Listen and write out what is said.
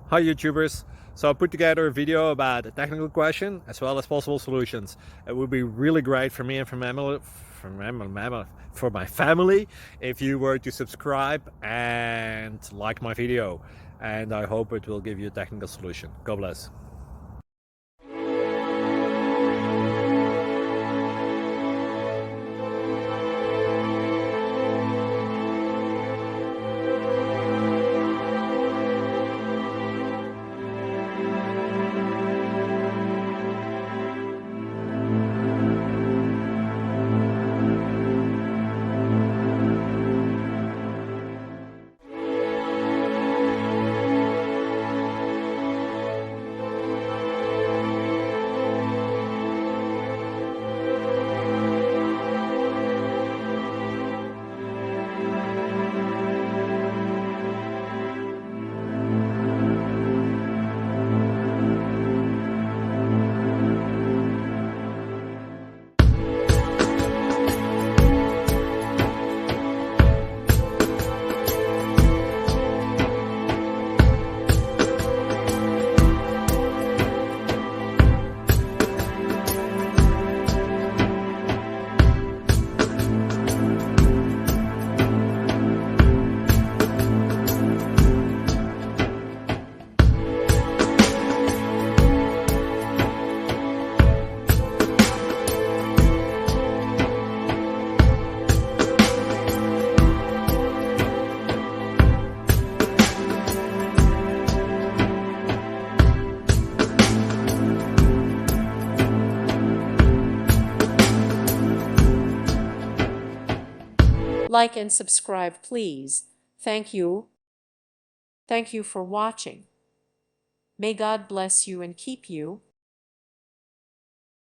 Hi YouTubers! So I put together a video about a technical question as well as possible solutions. It would be really great for me and for my family if you were to subscribe and like my video, and I hope it will give you a technical solution. God bless. Like and subscribe, please. Thank you. Thank you for watching. May God bless you and keep you.